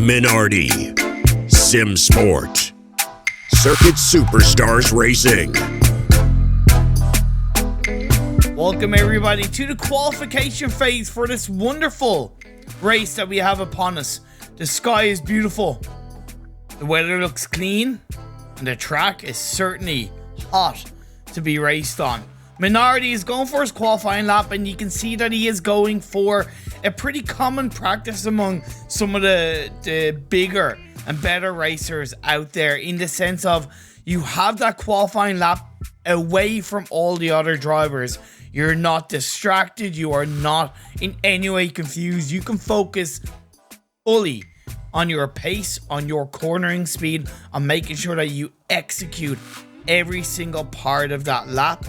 Minardi, Sim Sport, Circuit Superstars Racing. Welcome everybody to the qualification phase for this wonderful race that we have upon us. The sky is beautiful, the weather looks clean, and the track is certainly hot to be raced on. Minardi is going for his qualifying lap, and you can see that he is going for a pretty common practice among some of the bigger and better racers out there, in the sense of you have that qualifying lap away from all the other drivers. You're not distracted, you are not in any way confused. You can focus fully on your pace, on your cornering speed, on making sure that you execute every single part of that lap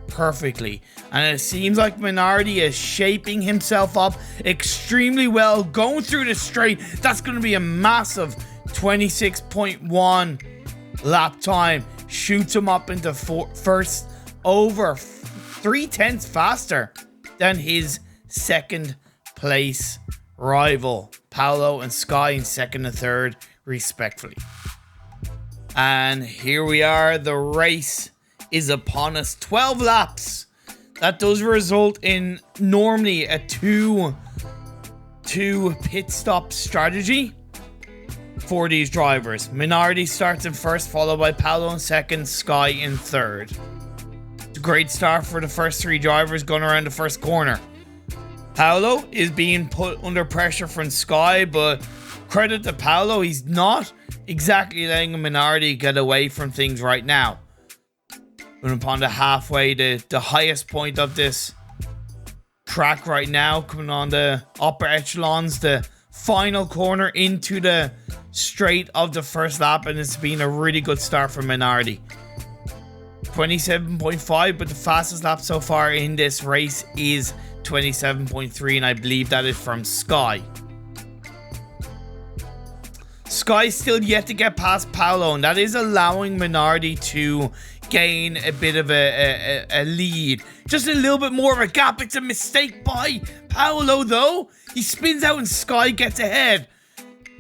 perfectly. And it seems like Minardi is shaping himself up extremely well, going through the straight. That's going to be a massive 26.1 lap time. Shoots him up into first, over 3/10 faster than his second place rival, Paolo and Sky, in second and third respectively. And here we are, the race is upon us. 12 laps. That does result in normally a two pit stop strategy for these drivers. Minardi starts in first, followed by Paolo in second, Sky in third. It's a great start for the first three drivers going around the first corner. Paolo is being put under pressure from Sky, but credit to Paolo, he's not exactly letting Minardi get away from things right now. But upon the halfway, the highest point of this track right now, coming on the upper echelons, the final corner into the straight of the first lap, and it's been a really good start for Minardi. 27.5, but the fastest lap so far in this race is 27.3, and I believe that is from Sky. Sky's still yet to get past Paolo, and that is allowing Minardi to gain a bit of a lead. Just a little bit more of a gap. It's a mistake by Paolo though. He spins out and Sky gets ahead.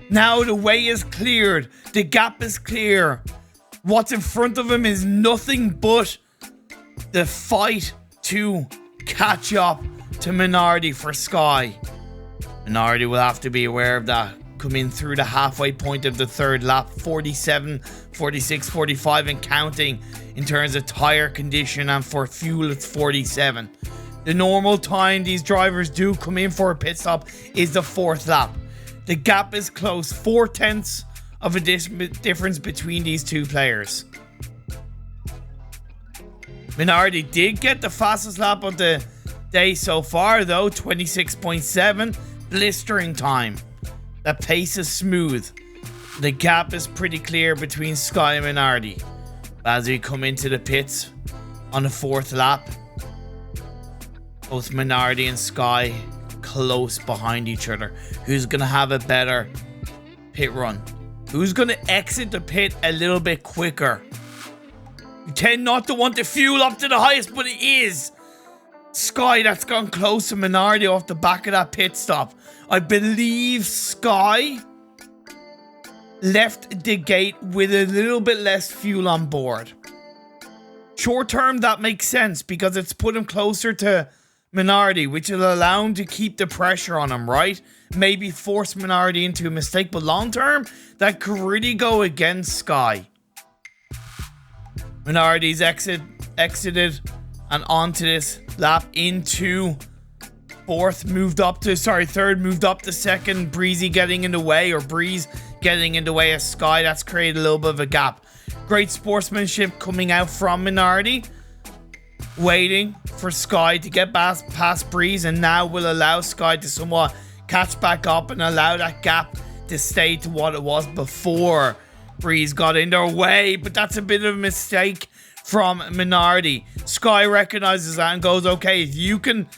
Now the way is cleared. The gap is clear. What's in front of him is nothing but the fight to catch up to Minardi for Sky. Minardi will have to be aware of that. Coming through the halfway point of the third lap, 47, 46, 45 and counting in terms of tire condition, and for fuel it's 47. The normal time these drivers do come in for a pit stop is the fourth lap. The gap is close, 4/10 of a difference between these two players. Minardi did get the fastest lap of the day so far though, 26.7, blistering time. The pace is smooth. The gap is pretty clear between Sky and Minardi. As we come into the pits on the fourth lap, both Minardi and Sky close behind each other. Who's going to have a better pit run? Who's going to exit the pit a little bit quicker? You tend not to want the fuel up to the highest, but it is Sky that's gone close to Minardi off the back of that pit stop. I believe Sky left the gate with a little bit less fuel on board. Short term, that makes sense because it's put him closer to Minardi, which will allow him to keep the pressure on him, right? Maybe force Minardi into a mistake, but long term, that could really go against Sky. Minardi's exited and onto this lap into third, moved up to second. Breeze getting in the way of Sky. That's created a little bit of a gap. Great sportsmanship coming out from Minardi, waiting for Sky to get past Breeze, and now will allow Sky to somewhat catch back up and allow that gap to stay to what it was before Breeze got in their way. But that's a bit of a mistake from Minardi. Sky recognizes that and goes, okay, if you can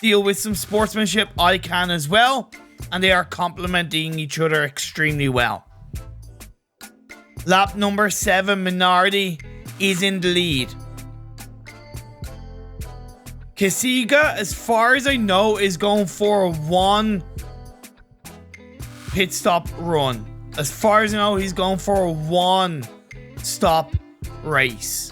deal with some sportsmanship, I can as well. And they are complementing each other extremely well. Lap number 7, Minardi is in the lead. Kasiga, as far as I know, is going for a 1 pit stop run. As far as I know, he's going for a one-stop race.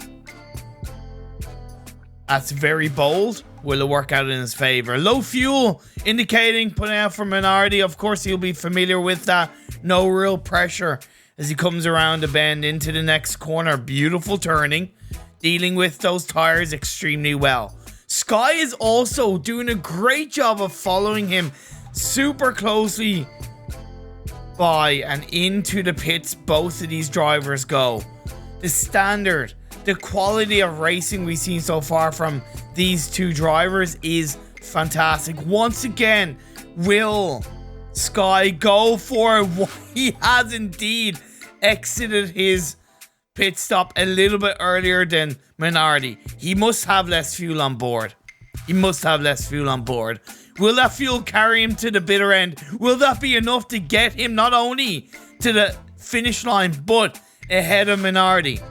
That's very bold. Will it work out in his favor? Low fuel, indicating putting out for Minardi. Of course, he'll be familiar with that. No real pressure as he comes around the bend into the next corner. Beautiful turning, dealing with those tires extremely well. Sky is also doing a great job of following him super closely by and into the pits. Both of these drivers go. The standard, the quality of racing we've seen so far from these two drivers is fantastic. Once again, will Sky go for it? He has indeed exited his pit stop a little bit earlier than Minardi. He must have less fuel on board. He must have less fuel on board. Will that fuel carry him to the bitter end? Will that be enough to get him not only to the finish line, but ahead of Minardi?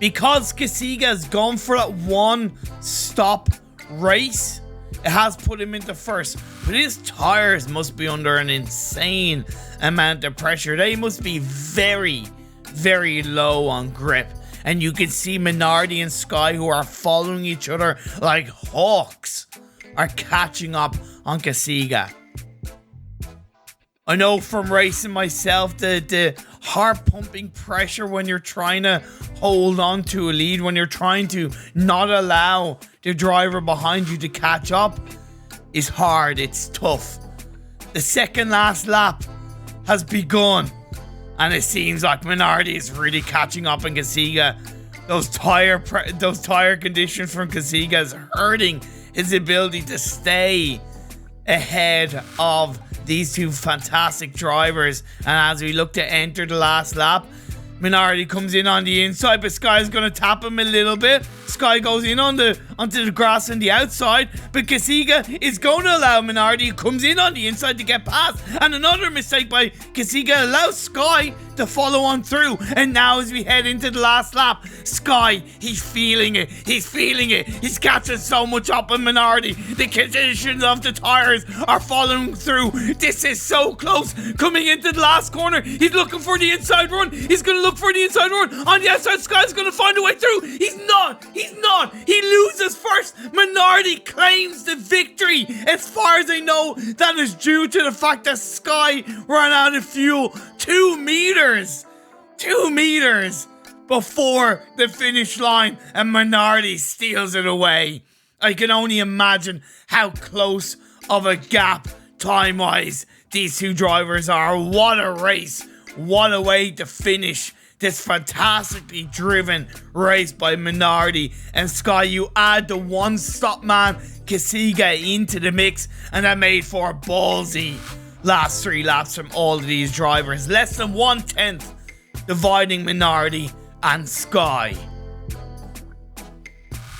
Because Kasiga has gone for that one-stop race, it has put him into first. But his tires must be under an insane amount of pressure. They must be very, very low on grip. And you can see Minardi and Sky, who are following each other like hawks, are catching up on Kasiga. I know from racing myself, the heart-pumping pressure when you're trying to hold on to a lead, when you're trying to not allow the driver behind you to catch up, is hard. It's tough. The second last lap has begun, and it seems like Minardi is really catching up on Kasiga. Those tire conditions from Kasiga is hurting his ability to stay ahead of these two fantastic drivers. And as we look to enter the last lap, Minardi comes in on the inside, but Sky's going to tap him a little bit. Sky goes in onto the grass on the outside, but Kasiga is going to allow Minardi, who comes in on the inside, to get past. And another mistake by Kasiga allows Sky to follow on through. And now as we head into the last lap, Sky, he's feeling it. He's feeling it. He's catching so much up on Minardi. The conditions of the tires are following through. This is so close. Coming into the last corner, he's looking for the inside run. He's going to look for the inside run. On the outside, Sky's going to find a way through. He's not. He loses first. Minardi claims the victory. As far as I know, that is due to the fact that Sky ran out of fuel 2 meters before the finish line, and Minardi steals it away. I can only imagine how close of a gap time-wise these two drivers are. What a race. What a way to finish this fantastically driven race by Minardi and Sky. You add the one-stop man Kasiga into the mix, and that made for a ballsy last 3 laps from all of these drivers. Less than 1/10 dividing Minardi and Sky.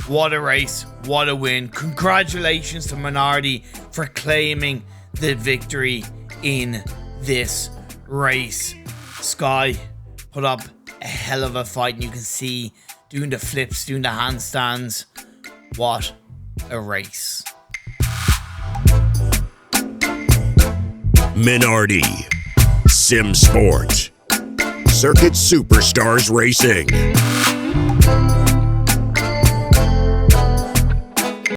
What a race. What a win. Congratulations to Minardi for claiming the victory in this race. Sky put up a hell of a fight, and you can see doing the flips, doing the handstands. What a race. Minardi, Sim Sport, Circuit Superstars Racing.